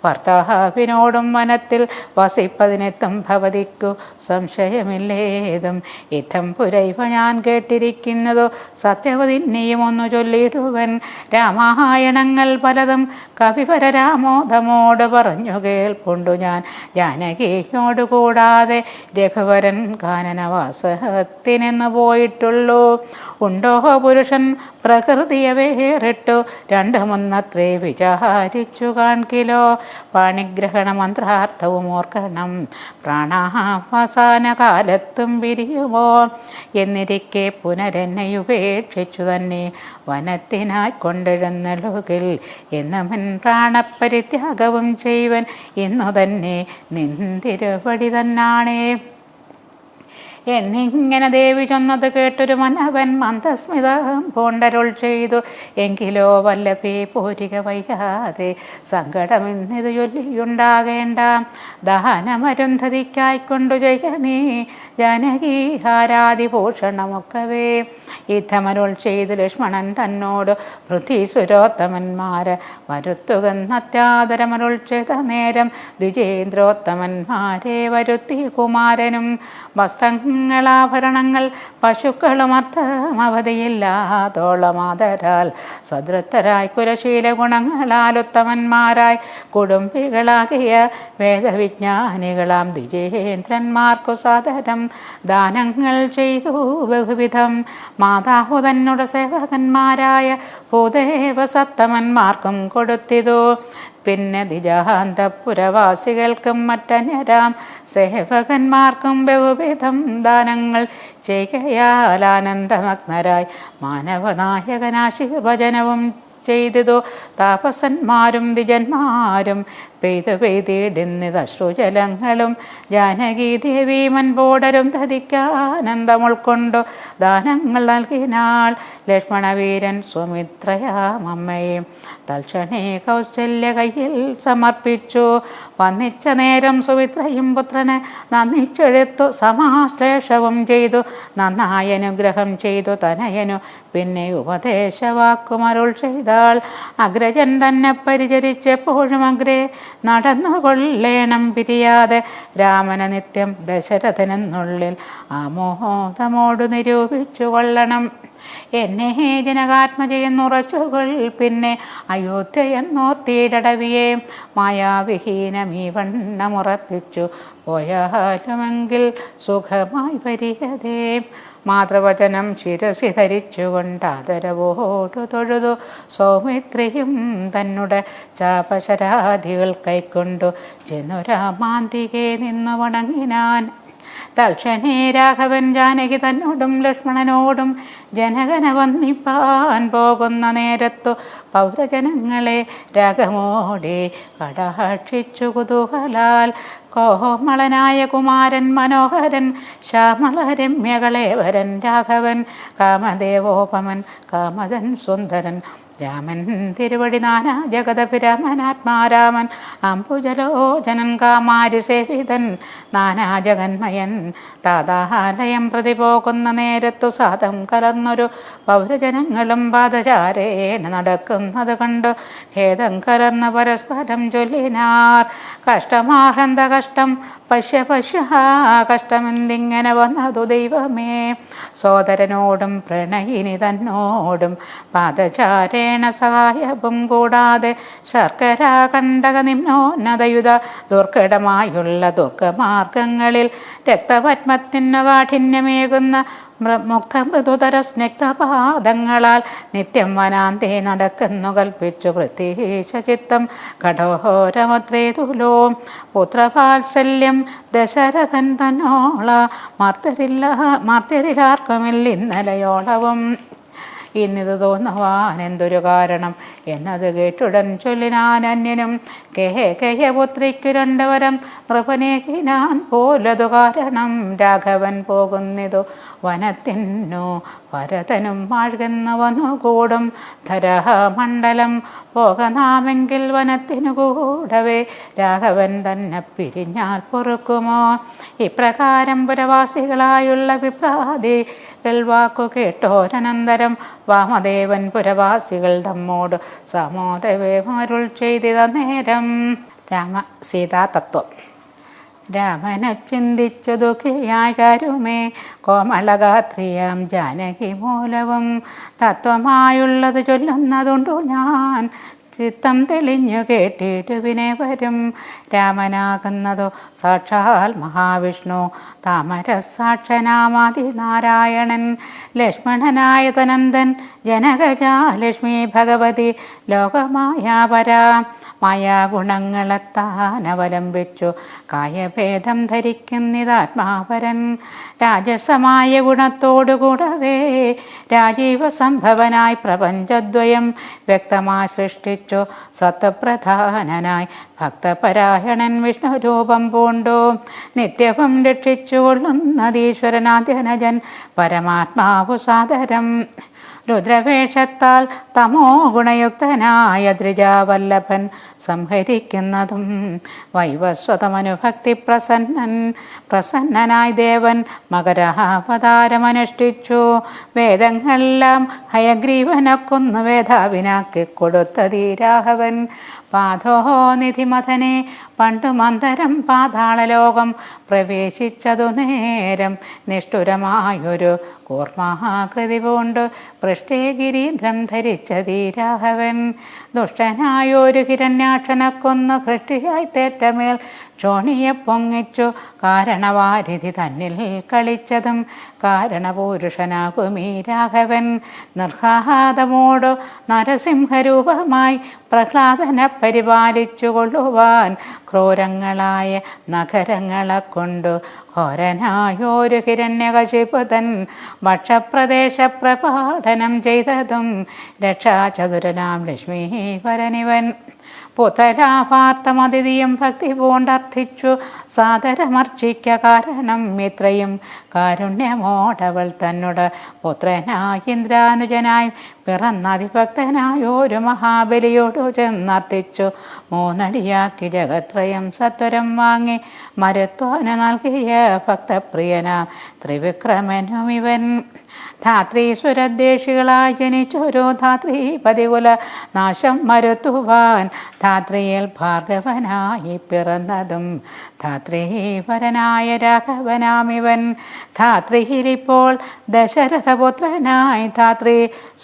ഭർത്താവിനോടും വനത്തിൽ വസിപ്പതിനെത്തും ഭവതിക്കു സംശയമില്ലേതും. ഇത്തം പുരൈവ ഞാൻ കേട്ടിരിക്കുന്നതു സത്യവതിന്നെയും ഒന്ന് ചൊല്ലിടുവൻ. രാമായണങ്ങൾ പലതും കവിവരരാമോദമോട് പറഞ്ഞു കേൾപ്പുണ്ടു ഞാൻ. ജാനകിയോട് കൂടാതെ രഘുവരൻ കാനനവാസത്തിനെന്ന് പോയിട്ടുള്ളൂ. ഉണ്ടോ പുരുഷൻ പ്രകൃതിയെ വേറിട്ടു രണ്ടുമൊന്നത്രേ വിചാരിച്ചു കാൺകിലോ. പാണിഗ്രഹണ മന്ത്രാർത്ഥവും ഓർക്കണം പ്രാണാവസാന കാലത്തും പിരിയുമോ. എന്നിരിക്കെ പുനരെന്നെയുപേക്ഷിച്ചു തന്നെ വനത്തിനായി കൊണ്ടെഴുന്നള്ളുകിൽ എന്നവൻ പ്രാണപരിത്യാഗവും ചെയ്വൻ ഇന്നു തന്നെ നിന്തിരുവടി തന്നാണേ. എന്നിങ്ങനെ ദേവി ചൊന്നത് കേട്ടൊരു മനവൻ മന്ദസ്മിതം പൂണ്ടരുൾ ചെയ്തു. എങ്കിലോ വല്ലഭേ പോരിക വൈകാതെ സങ്കടമെന്നിത് ചൊല്ലിയുണ്ടാകേണ്ട. ദാനമരുന്ധതിക്കായിക്കൊണ്ടു ചെയ്യ നീ ജാനകി ഹാരാദിഭൂഷണമൊക്കവേ. യുദ്ധമരുൾ ചെയ്ത് ലക്ഷ്മണൻ തന്നോട് പൃഥ്വീസുരോത്തമന്മാരെ വരുത്തുകന്നത്യാദരമരുൾ ചെയ്ത നേരം ദ്വിജേന്ദ്രോത്തമന്മാരെ വരുത്തി കുമാരനും. വസ്ത്രങ്ങളാഭരണങ്ങൾ പശുക്കളും അർത്ഥമവധിയില്ലാതോളമാതരാൽ സദൃത്തരായി കുലശീല ഗുണങ്ങളാൽ ഉത്തമന്മാരായി കുടുംബികളാകിയ വേദവിജ്ഞാനികളാം ദ്വിജേന്ദ്രന്മാർക്കു സാദരം ദാനങ്ങൾ ചെയ്തു ബഹുവിധം. മാതാഹു തന്നോട് സേവകന്മാരായ ഭൂദേവസത്തമന്മാർക്കും കൊടുത്തിതു. പിന്നെ ദിജാന്തപുരവാസികൾക്കും മറ്റന്യരാം സേവകന്മാർക്കും ബഹുവിധം ദാനങ്ങൾ ചെയ്യയാൽ ആനന്ദമഗ്നരായി മാനവനായകനാശീർവചനവും ചെയ്തിതു. താപസന്മാരും ദ്വിജന്മാരും പെയ്തിടുന്നിത് അശ്രുജലങ്ങളും. ജാനകി ദേവി മൻപോടരും ധരിക്കാനന്ദം ഉൾക്കൊണ്ടു ദാനങ്ങൾ നൽകിനാൾ. ലക്ഷ്മണവീരൻ സുമിത്രയാമമ്മയെ തൽക്ഷണേ കൗസല്യ കയ്യിൽ സമർപ്പിച്ചു. വന്നിച്ച നേരം സുമിത്രയും പുത്രനെ നന്ദിച്ചെടുത്തു സമാശ്ലേഷവും ചെയ്തു. നന്നായി അനുഗ്രഹം ചെയ്തു തനയനു പിന്നെ ഉപദേശവാക്കുമരുൾ ചെയ്താൾ. അഗ്രജൻ തന്നെ പരിചരിച്ചെപ്പോഴും അഗ്രേ നടന്നു കൊള്ളേണം പിരിയാതെ. രാമന നിത്യം ദശരഥനെന്നുള്ളിൽ ആമോദമോടു നിരൂപിച്ചു കൊള്ളണം. എന്നെ ജനകാത്മജയെന്നുറച്ചുകൊൾ പിന്നെ അയോധ്യയെന്നോർത്തിയിടവിയെ മായാവിഹീനമീ വണ്ണമുറപ്പിച്ചു പോയാലുമെങ്കിൽ സുഖമായി വരികതേ. മാതൃവചനം ശിരസി ധരിച്ചുകൊണ്ട് ആദരവോടു തൊഴുതു സൗമിത്രിയും തന്നുടെ ചാപശരാധികൾ കൈക്കൊണ്ടു ചെന്നു രാമാന്തികെ നിന്നു വണങ്ങിനാൻ. തൽക്ഷണേ രാഘവൻ ജാനകി തന്നോടും ലക്ഷ്മണനോടും ജനകനെ വന്നിപ്പാൻ പോകുന്ന നേരത്തു പൗരജനങ്ങളെ രാഗമോടെ കടാക്ഷിച്ചു കുതൂഹലാൽ. കോമളനായ കുമാരൻ മനോഹരൻ ശ്യാമളരമ്യകളേവരൻ രാഘവൻ കാമദേവോപമൻ കാമദൻ സുന്ദരൻ രാമൻ തിരുവടി നാനാ ജഗദഭിരമനാത്മാരാമൻ അംബുജലോചനൻ കാമാരി സേവിതൻ നാനാ ജഗന്മയൻ. താതാലയം പ്രതി പോകുന്ന നേരത്തു സാദം കലർന്നൊരു പൗരജനങ്ങളും പാദചാരേണ നടക്കുന്നത് കണ്ടു ഖേദം കലർന്ന് പരസ്പരം ചൊല്ലിനാർ. കഷ്ടമാഹന്ത കഷ്ടം പശ്യ പശ്യ കഷ്ടമെന്തിങ്ങനെ വന്നതു ദൈവമേ. സോദരനോടും പ്രണയിനി തന്നോടും പാദചാരേണ സഹായവും കൂടാതെ ശർക്കര കണ്ടക നിമ്നോന്നതയുധ ദുർഘടമായുള്ള ദുർഗമാർഗങ്ങളിൽ രക്തപത്മത്തിനു കാഠിന്യമേകുന്ന മുക്തമൃദുതര സ്നിഗ്ധപാദങ്ങളാൽ നിത്യം വനാന്തേ നടക്കുന്നു കൽപ്പിച്ചു പ്രത്യേകചിത്തം കഠോരമത്രേതുലോ. പുത്രവാത്സല്യം ദശരഥൻ തന്നോള മർത്യരിലാർക്കുമില്ല ഇന്നലയോളവും. ഇന്നിത് തോന്നുവാൻ എന്തൊരു കാരണം എന്നത് കേട്ടുടൻ ചൊല്ലിനാൻ അന്യനും. കേകയപുത്രിക്കു രണ്ടുവരം നൃപനേകിനാൻ പോലതു കാരണം. രാഘവൻ പോകുന്നിതു വനത്തിനു ഭരതനും വാഴ്കെന്ന് വന്നുകൂടും ധരമണ്ഡലം പോകനാമെങ്കിൽ വനത്തിനു കൂടവേ രാഘവൻ തന്നെ പിരിഞ്ഞാൽ പൊറുക്കുമോ. ഇപ്രകാരം പുരവാസികളായുള്ള വിപ്രാദികൾ വാക്കു കേട്ടോരനന്തരം വാമദേവൻ പുരവാസികൾ തമ്മോട് സമോദവേമരുൾ ചെയ്തിത നേരം. രാമ സീതാ തത്വം. രാമനെ ചിന്തിച്ചു ദുഃഖിയായ കരുമേ കോമളഗാത്രിയാം ജാനകി മൂലവും തത്വമായുള്ളത് ചൊല്ലുന്നതുണ്ടു ഞാൻ. ചിത്തം തെളിഞ്ഞു കേട്ടിട്ടു പിന്നെ വരും. രാമനാകുന്നതോ സാക്ഷാൽ മഹാവിഷ്ണു താമരസാക്ഷനാമാതിനാരായണൻ. ലക്ഷ്മണനായ തനന്ദൻ ജനകജാ ലക്ഷ്മി ഭഗവതി ലോകമായാപരാ മായാഗുണങ്ങളെത്താൻ അവലംബിച്ചു കായഭേദം ധരിക്കുന്നിതാത്മാപരൻ. രാജസമായ ഗുണത്തോടുകൂടവേ രാജീവ സംഭവനായി പ്രപഞ്ചദ്വയം വ്യക്തമായി സൃഷ്ടിച്ചു സത്വപ്രധാനനായി ഭക്തപരായണൻ വിഷ്ണു രൂപം പൂണ്ടു നിത്യവും രക്ഷിച്ചുകൊള്ളുന്നതീശ്വരനാദ്യനജൻ പരമാത്മാവു സാദരം. രുദ്രവേഷത്താൽ തമോ ഗുണയുക്തനായ ദ്രിജാവല്ലഭൻ സംഹരിക്കുന്നതും വൈവസ്വതമനുഭക്തി പ്രസന്നനായി ദേവൻ മകരാവതാരമനുഷ്ഠിച്ചു. വേദങ്ങളെല്ലാം ഹയഗ്രീവനെ കൊന്നു വേദാവിനാക്കി കൊടുത്തതീരാഘവൻ. പാദോനിധിമഥനെ പണ്ടു മന്ദരം പാതാളലോകം പ്രവേശിച്ചതു നേരം നിഷ്ഠുരമായൊരു കൂർമാകൃതി പൂണ്ട് പൃഷ്ഠേ ഗിരീന്ദ്രം ധരിച്ചതീരാഘവൻ. ദുഷ്ടനായൊരു ഹിരണ്യാക്ഷനെ കൊന്നു കൃഷ്ടിയായി തേറ്റമേൽ ക്ഷോണിയെ പൊങ്ങിച്ചു കാരണവാരിധി തന്നിൽ കളിച്ചതും കാരണപുരുഷനാകുമീ രാഘവൻ. നിർഹാദമോടു നരസിംഹരൂപമായി പ്രഹ്ലാദനെ പരിപാലിച്ചു കൊള്ളുവാൻ ക്രൂരങ്ങളായ നഗരങ്ങളെ കൊണ്ടു ഘോരനായൊരു ഹിരണ്യകശിപുതൻ ഭക്ഷപ്രദേശ പ്രപാടനം ചെയ്തതും രക്ഷാചതുരനാം ലക്ഷ്മീവരനിവൻ. പുതരാപാർത്ഥമതിഥിയും ഭക്തി പൂണ്ടർത്ഥിച്ചു സാദരമർച്ചിക്ക കാരണം ഇത്രയും കാരുണ്യമോടവൾ തന്നോട് പുത്രനായി ഇന്ദ്രാനുജനായി പിറന്നതിഭക്തനായൊരു മഹാബലിയോടു ചെന്നർത്ഥിച്ചു മൂന്നടിയാക്കി ജഗത്രയം സത്വരം വാങ്ങി മരുത്വാന് നൽകിയ ഭക്തപ്രിയനാ ത്രിവിക്രമനും ഇവൻ. ധാത്രീസുരദ്വേഷികളായി ജനിച്ചോരോ ധാത്രീ പതികുല നാശം മരുത്തുവാൻ ധാത്രിയിൽ ഭാർഗവനായി പിറന്നതും ധാത്രീപരനായ രാഘവനാമിവൻ. ധാത്രിയിലിപ്പോൾ ദശരഥപുത്രനായി ധാത്രി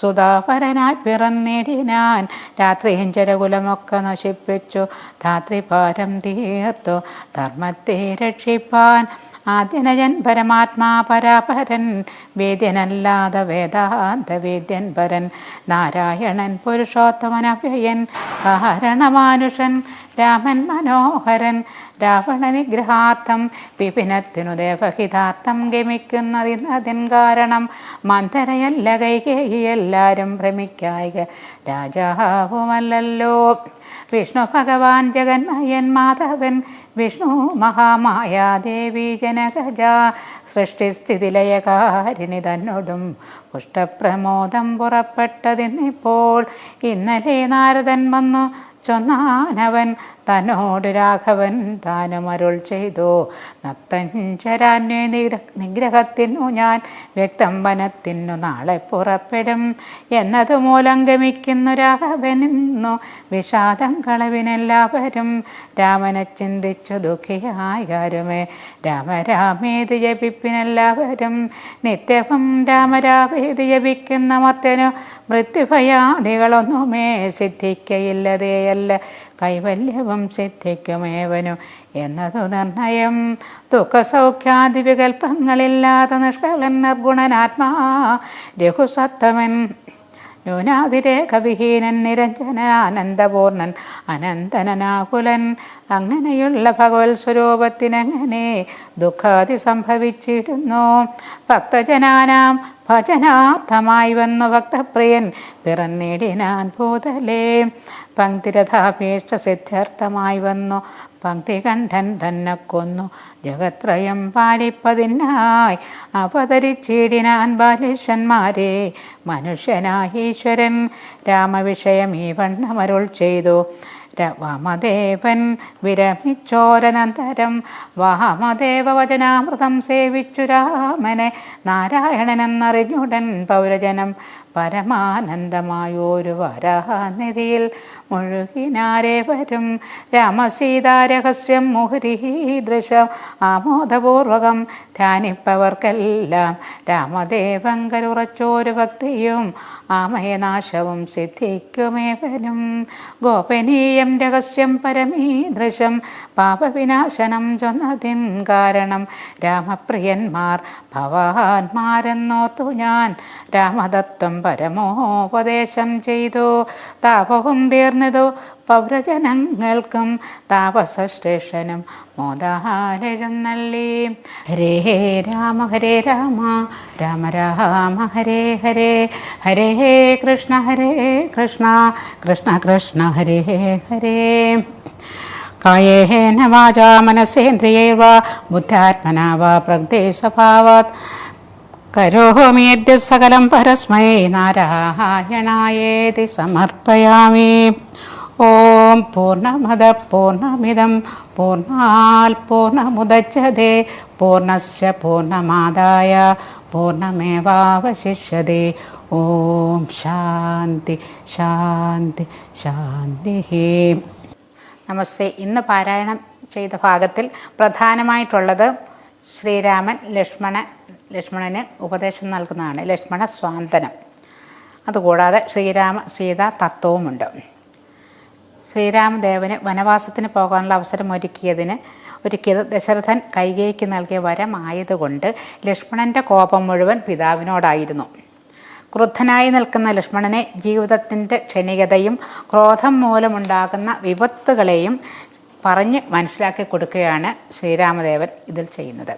സുധാപരനായി പിറന്നിടിനാൻ. രാത്രിഞ്ചരകുലമൊക്കെ നശിപ്പിച്ചു ധാത്രിഭാരം തീർത്തു ധർമ്മത്തെ രക്ഷിപ്പാൻ. ആദ്യനജൻ പരമാത്മാ പരാപരൻ വേദ്യനല്ലാതെ വേദാന്ത വേദ്യൻ പരൻ നാരായണൻ പുരുഷോത്തമനവ്യയൻ കാരണമാനുഷൻ രാമൻ മനോഹരൻ രാവണനിഗ്രഹാർത്ഥം വിപിനത്തിനു ദേവഹിതാർത്ഥം ഗമിക്കുന്നതിനതിൻ കാരണം മന്ദരയല്ല കൈകേയി എല്ലാരും ഭ്രമിക്കായിക രാജാവുമല്ലല്ലോ. വിഷ്ണു ഭഗവാൻ ജഗന്മയൻ മാധവൻ വിഷ്ണു മഹാമായാദേവി ജനകജ സൃഷ്ടിസ്ഥിതിലയകാരിണി തന്നോടും പുഷ്ടപ്രമോദം പുറപ്പെട്ടതിന്നിപ്പോൾ. ഇന്നലെ നാരദൻ വന്നു ചൊന്നാനവൻ തന്നോട് രാഘവൻ താനും അരുൾ ചെയ്തു നക്തഞ്ചരാന്വേ നിഗ്രഹത്തിനു ഞാൻ വ്യക്തം വനത്തിനു നാളെ പുറപ്പെടും എന്നതു മൂലം ഗമിക്കുന്നു രാഘവനിന്നു വിഷാദം കളവിനെല്ലാവരും. രാമനെ ചിന്തിച്ചു ദുഃഖിയായാരുമേ രാമരാമേതി ജപിപ്പിനെല്ലാവരും. നിത്യവും രാമരാമേതി ജപിക്കുന്ന മർത്യനു മൃത്യുഭയാദികളൊന്നുമേ സിദ്ധിക്കയില്ലതേയല്ല കൈവല്യവും സിദ്ധിക്കുമേവനും എന്നതു നിർണയം. ദുഃഖസൗഖ്യാദി വികൽപ്പങ്ങളില്ലാത്ത നിഷ്കളൻ നിർഗുണനാത്മാ രഘുസത്തമൻ ന്യൂനാതിരേഖവിഹീനൻ നിരഞ്ജനാനന്ദപൂർണൻ അനന്തനാകുലൻ. അങ്ങനെയുള്ള ഭഗവത് സ്വരൂപത്തിനങ്ങനെ ദുഃഖാദി സംഭവിച്ചിരുന്നു. ഭക്തജനാനാം ഭജനാർത്ഥമായി വന്നു ഭക്തപ്രിയൻ പിറന്നിടിനാൻ ഭൂതലേ. പങ്ക്തിരഥാഭീഷ്ട സിദ്ധ്യർത്ഥമായി വന്നു പങ്ക്തികണ്ഠൻ തന്നെ കൊന്നു ജഗത്രയം പാലിപ്പതിനായി അവതരിച്ചിടിനാൻ ബാലിഷ്യന്മാരെ മനുഷ്യനായി ഈശ്വരൻ. രാമവിഷയം ഈ വണ്ണമരുൾ ചെയ്തു വാമദേവൻ വിരമിച്ചോരനന്തരം വാമദേവ വചനാമൃതം സേവിച്ചു രാമനെ നാരായണനെന്നറിഞ്ഞുടൻ പൗരജനം പരമാനന്ദമായൊരു വരാനിധിയിൽ മുഴുകിനാരേവരും. രാമസീതാരഹസ്യം മുഹുരീദൃശം ആമോദപൂർവകം ധ്യാനിപ്പവർക്കെല്ലാം രാമദേവങ്കരുറച്ചോരു ഭക്തിയും ആമയനാശവും സിദ്ധിക്കുമേവനും. ഗോപനീയം രഹസ്യം പരമീദൃശം പാപവിനാശനം ചൊന്നതിൻ കാരണം രാമപ്രിയന്മാർ ഭവാന്മാരെന്നോർത്തു ഞാൻ രാമദത്തം പരമോപദേശം ചെയ്തു. താപവും തീർന്നതു പൗരജനങ്ങൾക്കും താപസശ്രേഷ്ഠനും മോദാലെഴുന്നള്ളി. ഹരേ രാമ രാമ രാമ ഹരേ ഹരേ, ഹരേ കൃഷ്ണ കൃഷ്ണ കൃഷ്ണ ഹരേ ഹരേ. കായേന വാചാ മനസേന്ദ്രിയൈർവാ ബുദ്ധ്യാത്മനാ വാ പ്രകൃതിസ്വഭാവാത് കരോമി യദ്യ സകലം പരസ്മൈ നാരായണായേതി സമർപ്പയാമി. ഓം പൂർണ്ണമദ പൂർണ്ണമിദം പൂർണ്ണാൽ പൂർണ്ണമുദച്യതേ പൂർണ്ണസ്യ പൂർണ്ണമാദായ പൂർണ്ണമേവാവശിഷ്യതേ. ഓം ശാന്തി ശാന്തി ശാന്തി. നമസ്തേ. ഇന്ന് പാരായണം ചെയ്ത ഭാഗത്തിൽ പ്രധാനമായിട്ടുള്ളത് ശ്രീരാമൻ ലക്ഷ്മണന് ഉപദേശം നൽകുന്നതാണ്, ലക്ഷ്മണ സ്വാന്തനം. അതുകൂടാതെ ശ്രീരാമ സീതാ തത്വവുമുണ്ട്. ശ്രീരാമദേവന് വനവാസത്തിന് പോകാനുള്ള അവസരം ഒരുക്കിയത് ദശരഥൻ കൈകേയിക്ക് നൽകിയ വരമായതുകൊണ്ട് ലക്ഷ്മണൻ്റെ കോപം മുഴുവൻ പിതാവിനോടായിരുന്നു. ക്രുദ്ധനായി നിൽക്കുന്ന ലക്ഷ്മണനെ ജീവിതത്തിൻ്റെ ക്ഷണികതയും ക്രോധം മൂലമുണ്ടാകുന്ന വിപത്തുകളെയും പറഞ്ഞ് മനസ്സിലാക്കി കൊടുക്കുകയാണ് ശ്രീരാമദേവൻ ഇതിൽ ചെയ്യുന്നത്.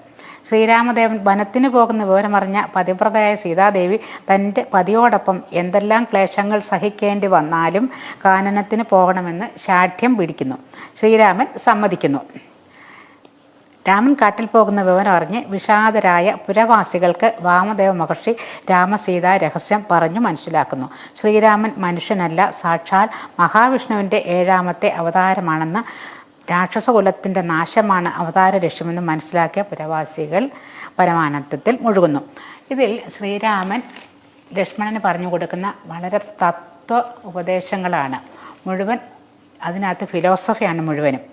ശ്രീരാമദേവൻ വനത്തിന് പോകുന്ന വിവരമറിഞ്ഞ പതിവ്രതയായ സീതാദേവി തൻ്റെ പതിയോടൊപ്പം എന്തെല്ലാം ക്ലേശങ്ങൾ സഹിക്കേണ്ടി വന്നാലും കാനനത്തിന് പോകണമെന്ന് ശാഠ്യം പിടിക്കുന്നു. ശ്രീരാമൻ സമ്മതിക്കുന്നു. രാമൻ കാട്ടിൽ പോകുന്ന വിവരം അറിഞ്ഞ് വിഷാദരായ പുരവാസികൾക്ക് വാമദേവ മഹർഷി രാമസീതാ രഹസ്യം പറഞ്ഞു മനസ്സിലാക്കുന്നു. ശ്രീരാമൻ മനുഷ്യനല്ല, സാക്ഷാൽ മഹാവിഷ്ണുവിൻ്റെ 7ാമത്തെ അവതാരമാണെന്ന്, രാക്ഷസകുലത്തിൻ്റെ നാശമാണ് അവതാര ലക്ഷ്യമെന്ന് മനസ്സിലാക്കിയ പുരവാസികൾ പരമാനന്ദത്തിൽ മുഴുകുന്നു. ഇതിൽ ശ്രീരാമൻ ലക്ഷ്മണന് പറഞ്ഞു കൊടുക്കുന്ന വളരെ തത്വ ഉപദേശങ്ങളാണ് മുഴുവൻ. അതിനകത്ത് ഫിലോസഫിയാണ് മുഴുവനും.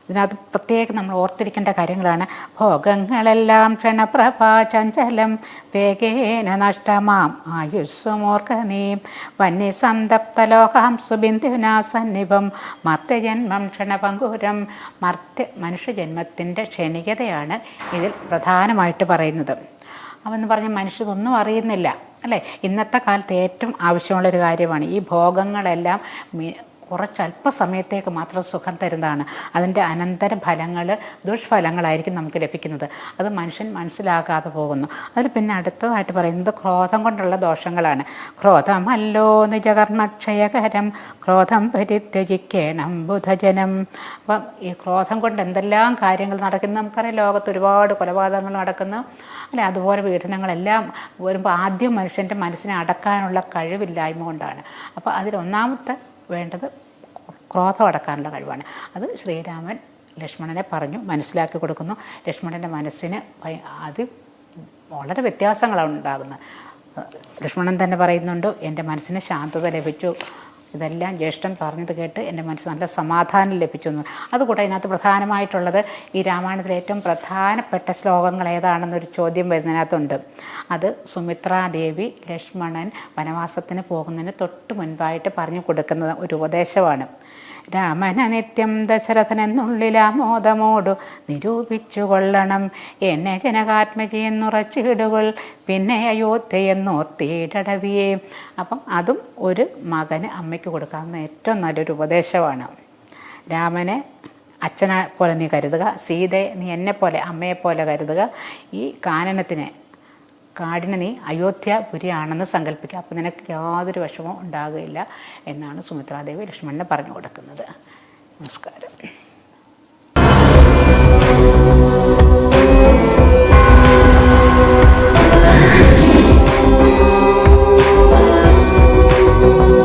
ഇതിനകത്ത് പ്രത്യേകം നമ്മൾ ഓർത്തിരിക്കേണ്ട കാര്യങ്ങളാണ്. ഭോഗങ്ങളെല്ലാം ക്ഷണപ്രഭാ ചഞ്ചലം വേഗേന നഷ്ടമാം ആയുസ്സുമോർക്കനീം വന്യസന്തപ്തലോകാം സുബിന്ദുനാ സന്നിഭം മർത്യജന്മം ക്ഷണപങ്കുരം. മനുഷ്യജന്മത്തിൻ്റെ ക്ഷണികതയാണ് ഇതിൽ പ്രധാനമായിട്ട് പറയുന്നത്. അവെന്ന് പറഞ്ഞ മനുഷ്യതൊന്നും അറിയുന്നില്ല അല്ലേ. ഇന്നത്തെ കാലത്ത് ഏറ്റവും ആവശ്യമുള്ളൊരു കാര്യമാണ് ഈ ഭോഗങ്ങളെല്ലാം. അല്പസമയത്തേക്ക് മാത്രം സുഖം തരുന്നതാണ്. അതിൻ്റെ അനന്തര ഫലങ്ങൾ ദുഷ്ഫലങ്ങളായിരിക്കും നമുക്ക് ലഭിക്കുന്നത്. അത് മനുഷ്യൻ മനസ്സിലാക്കാതെ പോകുന്നു. അതിൽ പിന്നെ അടുത്തതായിട്ട് പറയുന്നത് ക്രോധം കൊണ്ടുള്ള ദോഷങ്ങളാണ്. ക്രോധമല്ലോ നിജകർമ്മക്ഷയകരം ക്രോധം പരിത്യജിക്കേണം ബുധജനം. അപ്പം ഈ ക്രോധം കൊണ്ട് എന്തെല്ലാം കാര്യങ്ങൾ നടക്കുന്നു നമുക്കറിയാം. ലോകത്ത് ഒരുപാട് കൊലപാതകങ്ങൾ നടക്കുന്നു അല്ലെ. അതുപോലെ പീഡനങ്ങളെല്ലാം വരുമ്പോൾ ആദ്യം മനുഷ്യൻ്റെ മനസ്സിനെ അടക്കാനുള്ള കഴിവില്ലായ്മ കൊണ്ടാണ്. അപ്പോൾ അതിലൊന്നാമത്തെ വേണ്ടത് ക്രോധം അടക്കാനുള്ള കഴിവാണ്. അത് ശ്രീരാമൻ ലക്ഷ്മണനെ പറഞ്ഞു മനസ്സിലാക്കി കൊടുക്കുന്നു. ലക്ഷ്മണൻ്റെ മനസ്സിന് അത് വളരെ വ്യത്യാസങ്ങളാണ് ഉണ്ടാകുന്നത്. ലക്ഷ്മണൻ തന്നെ പറയുന്നുണ്ട്, എൻ്റെ മനസ്സിന് ശാന്തത ലഭിച്ചു, ഇതെല്ലാം ജ്യേഷ്ഠൻ പറഞ്ഞത് കേട്ട് എൻ്റെ മനസ്സ് നല്ല സമാധാനം ലഭിച്ചു എന്ന്. അതുകൂടെ ഇതിനകത്ത് പ്രധാനമായിട്ടുള്ളത് ഈ രാമായണത്തിലെ ഏറ്റവും പ്രധാനപ്പെട്ട ശ്ലോകങ്ങൾ ഏതാണെന്നൊരു ചോദ്യം വരുന്നതിനകത്തുണ്ട്. അത് സുമിത്രാദേവി ലക്ഷ്മണൻ വനവാസത്തിന് പോകുന്നതിന് തൊട്ട് മുൻപായിട്ട് പറഞ്ഞു കൊടുക്കുന്ന ഒരു ഉപദേശമാണ്. രാമന നിത്യം ദശരഥനെന്നുള്ളിലാമോദമോടു നിരൂപിച്ചു കൊള്ളണം എന്നെ ജനകാത്മജിയെന്നുറച്ചിടുകൾ പിന്നെ അയോധ്യയെന്നോർത്തിയിടവിയേ. അപ്പം അതും ഒരു മകന് അമ്മയ്ക്ക് കൊടുക്കാവുന്ന ഏറ്റവും നല്ലൊരു ഉപദേശമാണ്. രാമനെ അച്ഛനെ പോലെ നീ കരുതുക, സീതയെ നീ എന്നെപ്പോലെ അമ്മയെപ്പോലെ കരുതുക, ഈ കാടിന് നീ അയോധ്യാപുരിയാണെന്ന് സങ്കല്പിക്കുക. അപ്പം നിനക്ക് യാതൊരു വിഷമവും ഉണ്ടാകുകയില്ല എന്നാണ് സുമിത്രാദേവി ലക്ഷ്മണനെ പറഞ്ഞു കൊടുക്കുന്നത്. നമസ്കാരം.